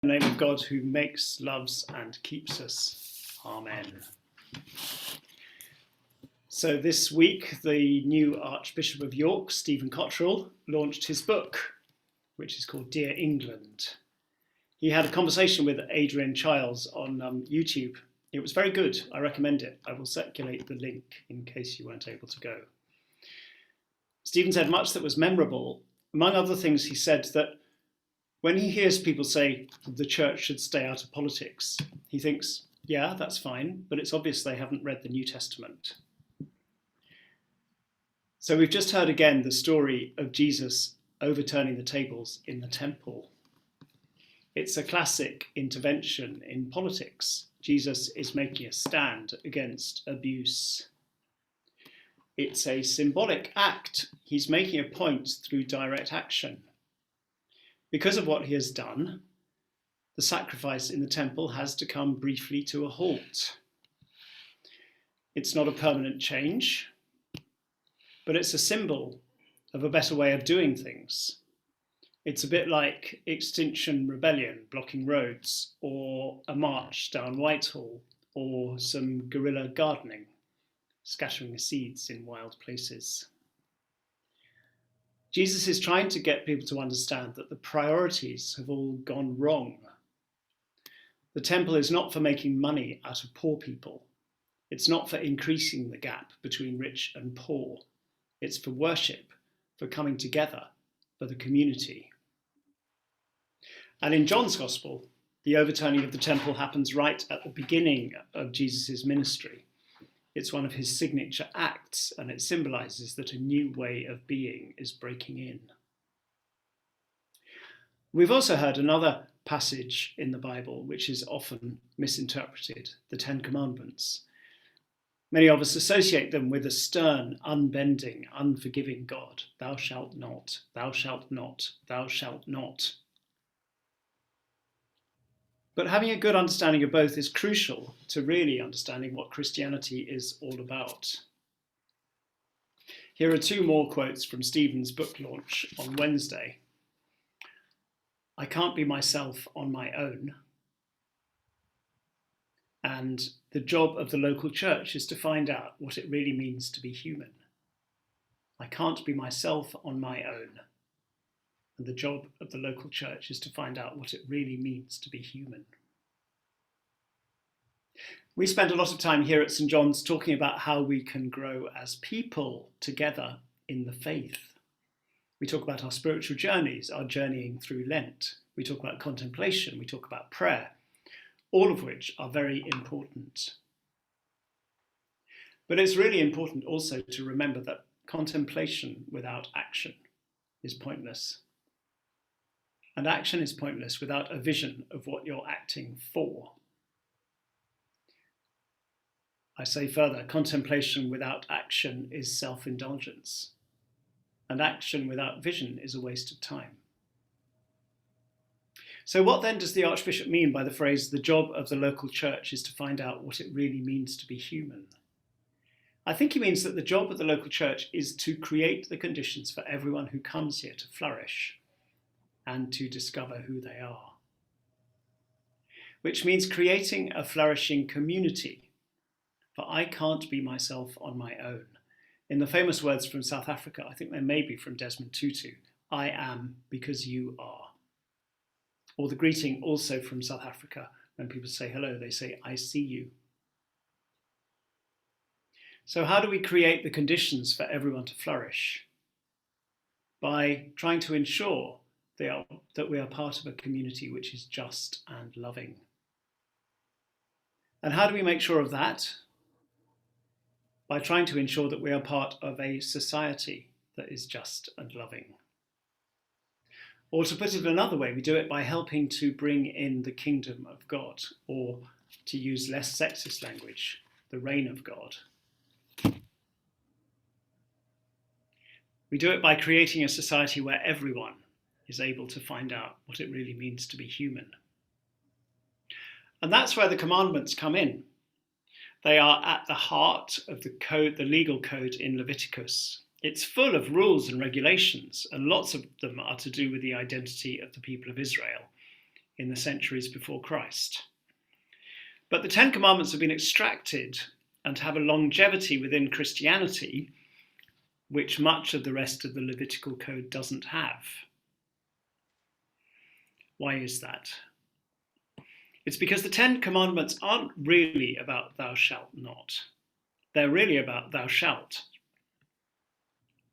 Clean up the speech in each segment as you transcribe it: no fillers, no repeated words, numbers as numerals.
In the name of God who makes, loves and keeps us. Amen. So this week, the new Archbishop of York, Stephen Cottrell, launched his book, which is called Dear England. He had a conversation with Adrian Giles on YouTube. It was very good. I recommend it. I will circulate the link in case you weren't able to go. Stephen said much that was memorable. Among other things, he said that when he hears people say the church should stay out of politics, he thinks, yeah, that's fine, but it's obvious they haven't read the New Testament. So we've just heard again the story of Jesus overturning the tables in the temple. It's a classic intervention in politics. Jesus is making a stand against abuse. It's a symbolic act. He's making a point through direct action. Because of what he has done, the sacrifice in the temple has to come briefly to a halt. It's not a permanent change, but it's a symbol of a better way of doing things. It's a bit like Extinction Rebellion blocking roads, or a march down Whitehall, or some guerrilla gardening, scattering the seeds in wild places. Jesus is trying to get people to understand that the priorities have all gone wrong. The temple is not for making money out of poor people. It's not for increasing the gap between rich and poor. It's for worship, for coming together, for the community. And in John's Gospel, the overturning of the temple happens right at the beginning of Jesus' ministry. It's one of his signature acts, and it symbolises that a new way of being is breaking in. We've also heard another passage in the Bible which is often misinterpreted, the Ten Commandments. Many of us associate them with a stern, unbending, unforgiving God. Thou shalt not, thou shalt not, thou shalt not. But having a good understanding of both is crucial to really understanding what Christianity is all about. Here are two more quotes from Stephen's book launch on Wednesday. I can't be myself on my own. And the job of the local church is to find out what it really means to be human. I can't be myself on my own. And the job of the local church is to find out what it really means to be human. We spend a lot of time here at St. John's talking about how we can grow as people together in the faith. We talk about our spiritual journeys, our journeying through Lent. We talk about contemplation, we talk about prayer, all of which are very important. But it's really important also to remember that contemplation without action is pointless. And action is pointless without a vision of what you're acting for. I say further, contemplation without action is self-indulgence. And action without vision is a waste of time. So what then does the Archbishop mean by the phrase, the job of the local church is to find out what it really means to be human? I think he means that the job of the local church is to create the conditions for everyone who comes here to flourish and to discover who they are. Which means creating a flourishing community, for I can't be myself on my own. In the famous words from South Africa, I think they may be from Desmond Tutu, I am because you are. Or the greeting also from South Africa, when people say hello, they say, I see you. So how do we create the conditions for everyone to flourish? By trying to ensure that we are part of a community which is just and loving. And how do we make sure of that? By trying to ensure that we are part of a society that is just and loving. Or to put it another way, we do it by helping to bring in the kingdom of God, or to use less sexist language, the reign of God. We do it by creating a society where everyone is able to find out what it really means to be human. And that's where the commandments come in. They are at the heart of the code, the legal code in Leviticus. It's full of rules and regulations, and lots of them are to do with the identity of the people of Israel. in the centuries before Christ. But the Ten Commandments have been extracted and have a longevity within Christianity which much of the rest of the Levitical code doesn't have. Why is that? It's because the Ten Commandments aren't really about thou shalt not. They're really about thou shalt.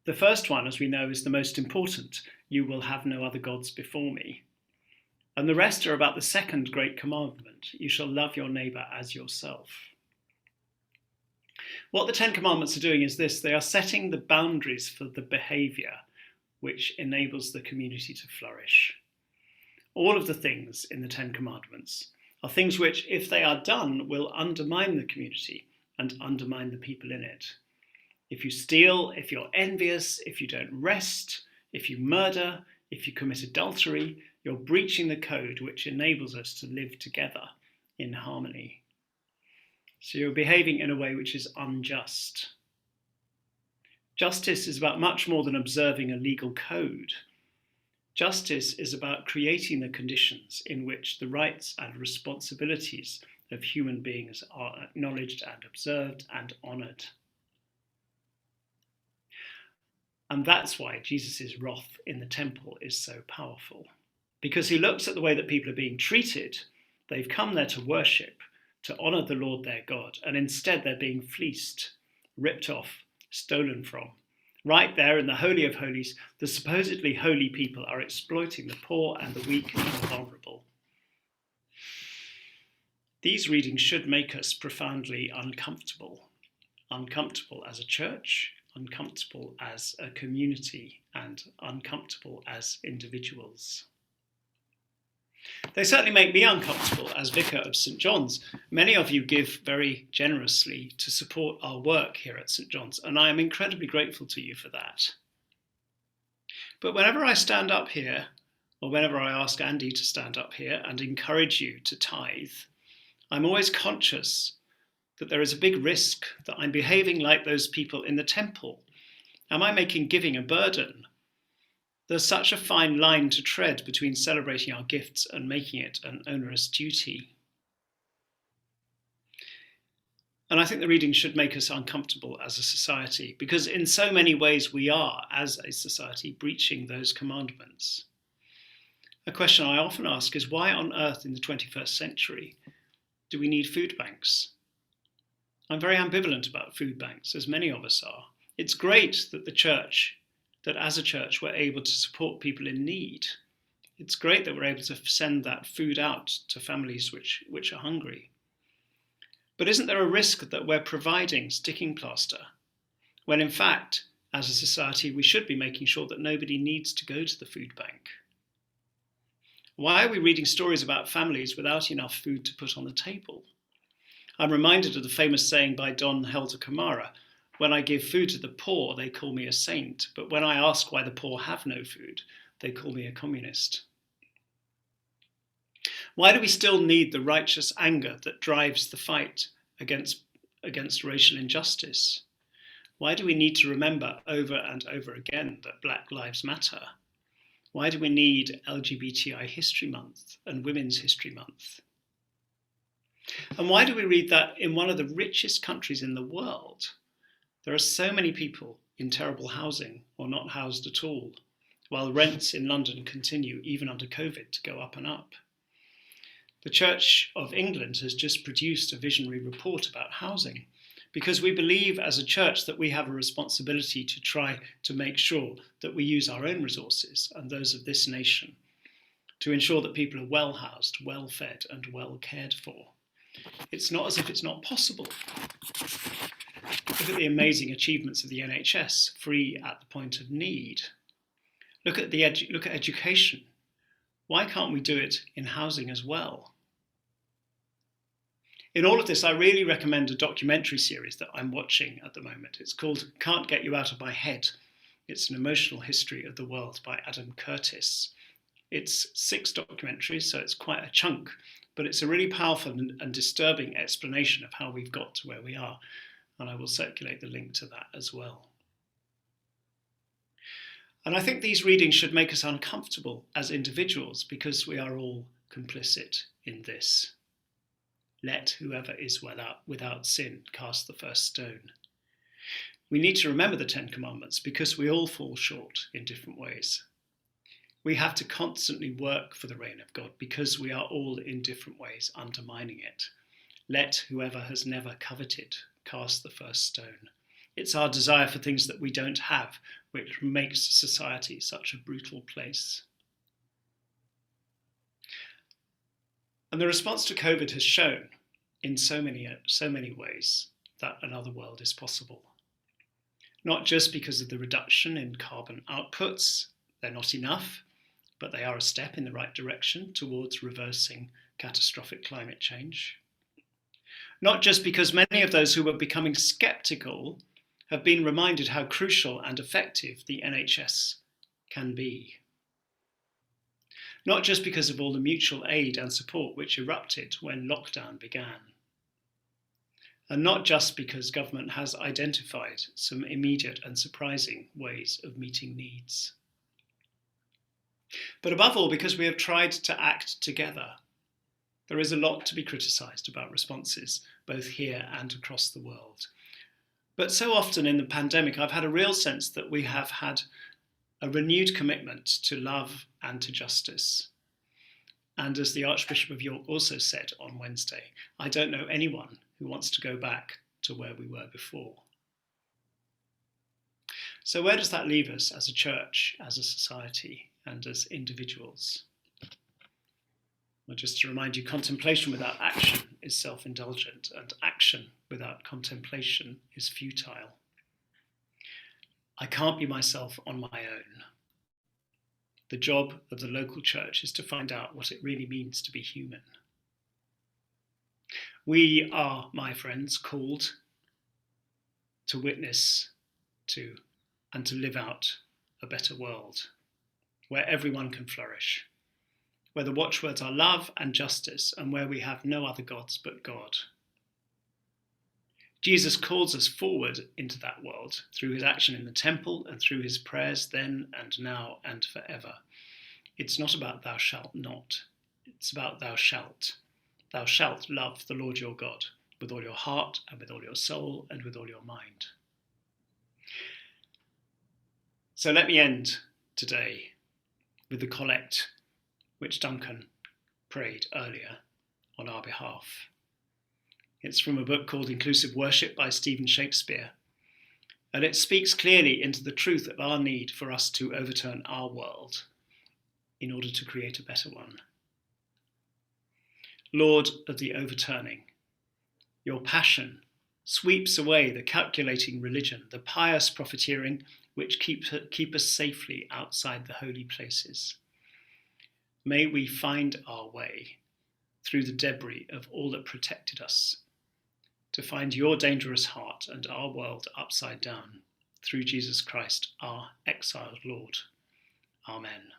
The first one, as we know, is the most important. You will have no other gods before me. And the rest are about the second great commandment. You shall love your neighbour as yourself. What the Ten Commandments are doing is this. They are setting the boundaries for the behaviour which enables the community to flourish. All of the things in the Ten Commandments are things which, if they are done, will undermine the community and undermine the people in it. If you steal, if you're envious, if you don't rest, if you murder, if you commit adultery, you're breaching the code which enables us to live together in harmony. So you're behaving in a way which is unjust. Justice is about much more than observing a legal code. Justice is about creating the conditions in which the rights and responsibilities of human beings are acknowledged and observed and honoured. And that's why Jesus' wrath in the temple is so powerful. Because he looks at the way that people are being treated. They've come there to worship, to honour the Lord their God, and instead they're being fleeced, ripped off, stolen from. Right there in the Holy of Holies, the supposedly holy people are exploiting the poor and the weak and the vulnerable. These readings should make us profoundly uncomfortable. Uncomfortable as a church, uncomfortable as a community, and uncomfortable as individuals. They certainly make me uncomfortable as Vicar of St. John's. Many of you give very generously to support our work here at St. John's, and I am incredibly grateful to you for that. But whenever I stand up here, or whenever I ask Andy to stand up here and encourage you to tithe, I'm always conscious that there is a big risk that I'm behaving like those people in the temple. Am I making giving a burden? There's such a fine line to tread between celebrating our gifts and making it an onerous duty. And I think the reading should make us uncomfortable as a society, because in so many ways we are, as a society, breaching those commandments. A question I often ask is, why on earth in the 21st century do we need food banks? I'm very ambivalent about food banks, as many of us are. It's great that as a church we're able to support people in need. It's great that we're able to send that food out to families which are hungry. But isn't there a risk that we're providing sticking plaster, when in fact, as a society, we should be making sure that nobody needs to go to the food bank? Why are we reading stories about families without enough food to put on the table? I'm reminded of the famous saying by Don Helder Camara, "When I give food to the poor, they call me a saint, but when I ask why the poor have no food, they call me a communist." Why do we still need the righteous anger that drives the fight against racial injustice? Why do we need to remember over and over again that Black Lives Matter? Why do we need LGBTI History Month and Women's History Month? And why do we read that in one of the richest countries in the world, there are so many people in terrible housing or not housed at all, while rents in London continue, even under COVID, to go up and up? The Church of England has just produced a visionary report about housing, because we believe as a church that we have a responsibility to try to make sure that we use our own resources and those of this nation to ensure that people are well housed, well fed and well cared for. It's not as if it's not possible. Look at the amazing achievements of the NHS, free at the point of need. Look at education. Why can't we do it in housing as well? In all of this, I really recommend a documentary series that I'm watching at the moment. It's called Can't Get You Out of My Head. It's an emotional history of the world by Adam Curtis. It's 6 documentaries, so it's quite a chunk, but it's a really powerful and disturbing explanation of how we've got to where we are. And I will circulate the link to that as well. And I think these readings should make us uncomfortable as individuals, because we are all complicit in this. Let whoever is without sin cast the first stone. We need to remember the Ten Commandments because we all fall short in different ways. We have to constantly work for the reign of God because we are all in different ways undermining it. Let whoever has never coveted cast the first stone. It's our desire for things that we don't have which makes society such a brutal place. And the response to COVID has shown in so many ways that another world is possible. Not just because of the reduction in carbon outputs, they're not enough, but they are a step in the right direction towards reversing catastrophic climate change. Not just because many of those who were becoming sceptical have been reminded how crucial and effective the NHS can be. Not just because of all the mutual aid and support which erupted when lockdown began. And not just because government has identified some immediate and surprising ways of meeting needs. But above all, because we have tried to act together. There is a lot to be criticised about responses, both here and across the world. But so often in the pandemic, I've had a real sense that we have had a renewed commitment to love and to justice. And as the Archbishop of York also said on Wednesday, I don't know anyone who wants to go back to where we were before. So where does that leave us as a church, as a society, and as individuals? Well, just to remind you, contemplation without action is self-indulgent, and action without contemplation is futile. I can't be myself on my own. The job of the local church is to find out what it really means to be human. We are, my friends, called to witness to and to live out a better world where everyone can flourish, where the watchwords are love and justice, and where we have no other gods but God. Jesus calls us forward into that world through his action in the temple and through his prayers then and now and forever. It's not about thou shalt not, it's about thou shalt. Thou shalt love the Lord your God with all your heart and with all your soul and with all your mind. So let me end today with the collect which Duncan prayed earlier on our behalf. It's from a book called Inclusive Worship by Stephen Shakespeare, and it speaks clearly into the truth of our need for us to overturn our world in order to create a better one. Lord of the overturning, your passion sweeps away the calculating religion, the pious profiteering which keep us safely outside the holy places. May we find our way through the debris of all that protected us, to find your dangerous heart and our world upside down through Jesus Christ, our exiled Lord. Amen.